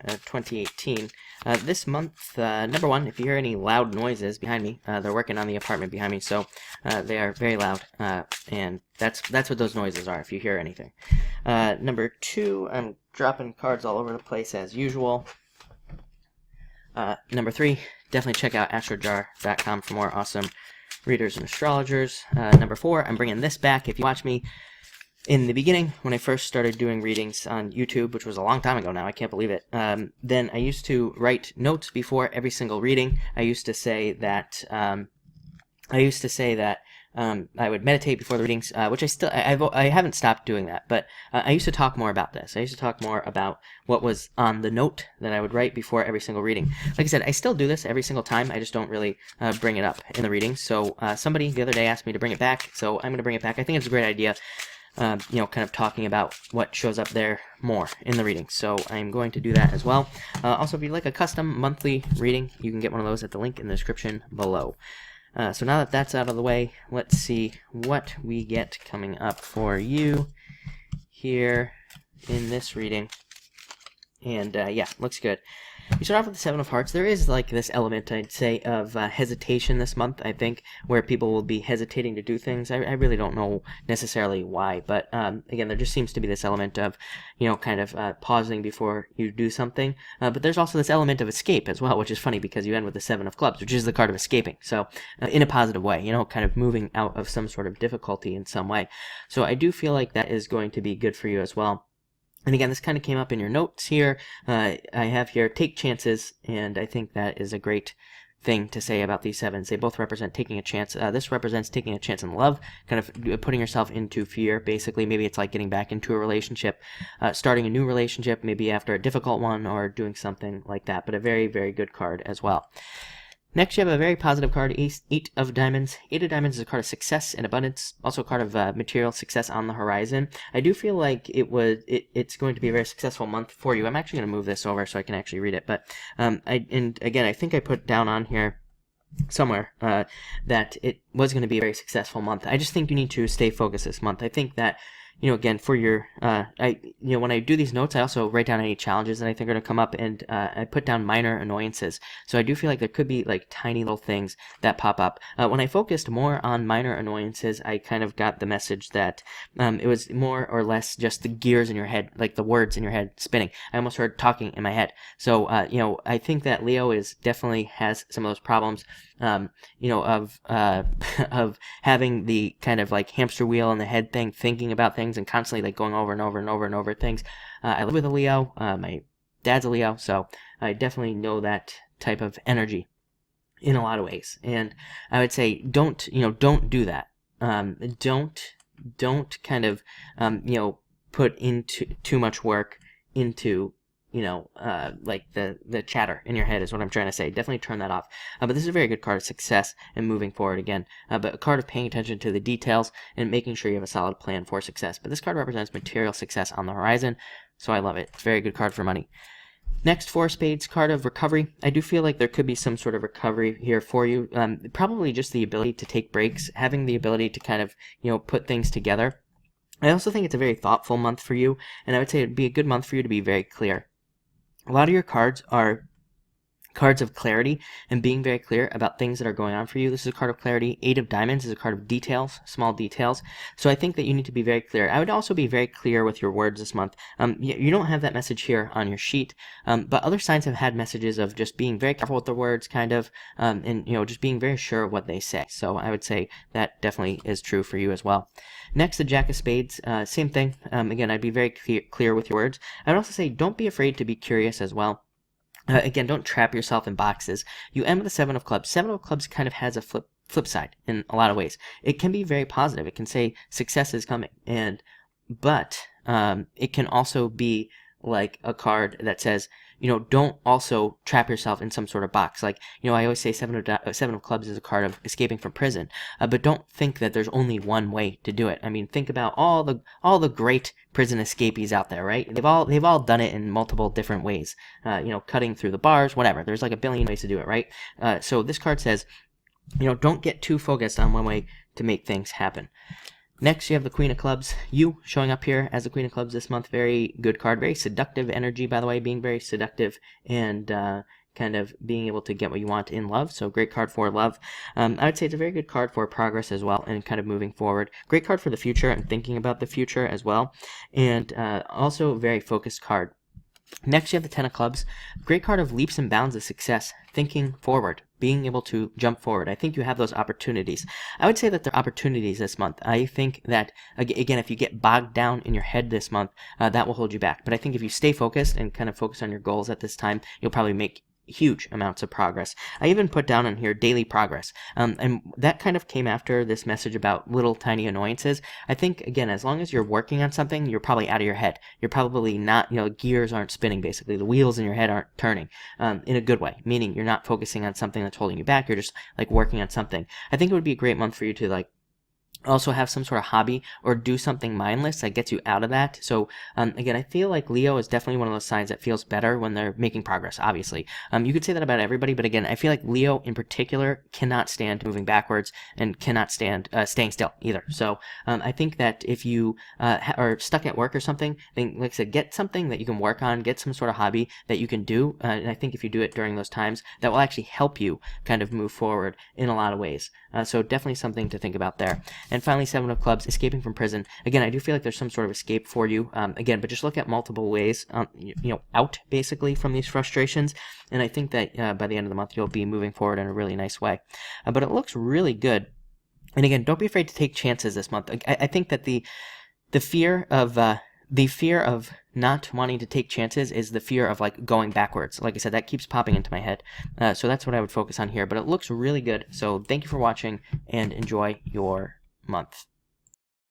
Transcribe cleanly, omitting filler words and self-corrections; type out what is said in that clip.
2018. This month, number one, if you hear any loud noises behind me, they're working on the apartment behind me, so they are very loud, and that's what those noises are, if you hear anything. Number two, I'm dropping cards all over the place as usual. Number three, definitely check out astrojar.com for more awesome readers and astrologers. Number four, I'm bringing this back. If you watch me in the beginning, when I first started doing readings on YouTube, which was a long time ago now, I can't believe it, then I used to write notes before every single reading. I used to say that I would meditate before the readings, which I haven't stopped doing that, but I used to talk more about this. I used to talk more about what was on the note that I would write before every single reading. Like I said, I still do this every single time, I just don't really bring it up in the readings. So somebody the other day asked me to bring it back, so I'm going to bring it back. I think it's a great idea, kind of talking about what shows up there more in the reading. So I'm going to do that as well. Also, if you'd like a custom monthly reading, you can get one of those at the link in the description below. So now that that's out of the way, let's see what we get coming up for you here in this reading. And yeah, looks good. We start off with the Seven of Hearts. There is like this element, I'd say, of hesitation this month, I think, where people will be hesitating to do things. I really don't know necessarily why, but again, there just seems to be this element of, kind of pausing before you do something. But there's also this element of escape as well, which is funny because you end with the Seven of Clubs, which is the card of escaping. So in a positive way, kind of moving out of some sort of difficulty in some way. So I do feel like that is going to be good for you as well. And again, this kind of came up in your notes here. I have here, take chances, and I think that is a great thing to say about these sevens. They both represent taking a chance. This represents taking a chance in love, kind of putting yourself into fear, basically. Maybe it's like getting back into a relationship, starting a new relationship, maybe after a difficult one, or doing something like that, but a very, very good card as well. Next, you have a very positive card, Eight of Diamonds. Eight of Diamonds is a card of success and abundance, also a card of material success on the horizon. I do feel like it's going to be a very successful month for you. I'm actually going to move this over so I can actually read it. But and again, I think I put down on here somewhere that it was going to be a very successful month. I just think you need to stay focused this month. I think that, again, for your, when I do these notes, I also write down any challenges that I think are going to come up, and I put down minor annoyances. So I do feel like there could be like tiny little things that pop up. When I focused more on minor annoyances, I kind of got the message that it was more or less just the gears in your head, like the words in your head spinning. I almost heard talking in my head. So, I think that Leo definitely has some of those problems, of having the kind of like hamster wheel in the head thing, thinking about things and constantly like going over and over and over and over things. I live with a Leo. My dad's a Leo, so I definitely know that type of energy in a lot of ways. And I would say don't do that. Don't kind of put into too much work into like the chatter in your head is what I'm trying to say. Definitely turn that off. But this is a very good card of success and moving forward again. But a card of paying attention to the details and making sure you have a solid plan for success. But this card represents material success on the horizon, so I love it. It's a very good card for money. Next, Four of Spades, card of recovery. I do feel like there could be some sort of recovery here for you. Probably just the ability to take breaks, having the ability to kind of, put things together. I also think it's a very thoughtful month for you, and I would say it'd be a good month for you to be very clear. A lot of your cards are cards of clarity and being very clear about things that are going on for you. This is a card of clarity. Eight of Diamonds is a card of details, small details. So I think that you need to be very clear. I would also be very clear with your words this month. You don't have that message here on your sheet, but other signs have had messages of just being very careful with their words, kind of, and just being very sure of what they say. So I would say that definitely is true for you as well. Next, the Jack of Spades, same thing. Again, I'd be very clear with your words. I would also say don't be afraid to be curious as well. Again, don't trap yourself in boxes. You end with the Seven of Clubs. Seven of Clubs kind of has a flip side in a lot of ways. It can be very positive. It can say success is coming, but it can also be like a card that says, don't also trap yourself in some sort of box. Like, I always say Seven of Clubs is a card of escaping from prison, but don't think that there's only one way to do it. I mean, think about all the great prison escapees out there, right? They've all done it in multiple different ways. Cutting through the bars, whatever. There's like a billion ways to do it, right? So this card says, don't get too focused on one way to make things happen. Next, you have the Queen of Clubs. You showing up here as the Queen of Clubs this month. Very good card. Very seductive energy, by the way, being very seductive and kind of being able to get what you want in love. So great card for love. I would say it's a very good card for progress as well and kind of moving forward. Great card for the future and thinking about the future as well. And also a very focused card. Next, you have the Ten of Clubs. Great card of leaps and bounds of success, thinking forward, being able to jump forward. I think you have those opportunities. I would say that there are opportunities this month. I think that, again, if you get bogged down in your head this month, that will hold you back. But I think if you stay focused and kind of focus on your goals at this time, you'll probably make huge amounts of progress. I even put down on here daily progress, and that kind of came after this message about little tiny annoyances. I think, again, as long as you're working on something, you're probably out of your head. You're probably not, gears aren't spinning, basically. The wheels in your head aren't turning in a good way, meaning you're not focusing on something that's holding you back. You're just like working on something. I think it would be a great month for you to also have some sort of hobby or do something mindless that gets you out of that. So again, I feel like Leo is definitely one of those signs that feels better when they're making progress, obviously. You could say that about everybody, but again, I feel like Leo in particular cannot stand moving backwards and cannot stand staying still either. So I think that if you are stuck at work or something, then like I said, get something that you can work on, get some sort of hobby that you can do. And I think if you do it during those times, that will actually help you kind of move forward in a lot of ways. So definitely something to think about there. And finally, Seven of Clubs, escaping from prison. Again, I do feel like there's some sort of escape for you. Again, but just look at multiple ways, out basically from these frustrations. And I think that by the end of the month, you'll be moving forward in a really nice way. But it looks really good. And again, don't be afraid to take chances this month. I think that the fear of not wanting to take chances is the fear of going backwards. Like I said, that keeps popping into my head. So that's what I would focus on here. But it looks really good. So thank you for watching and enjoy your month.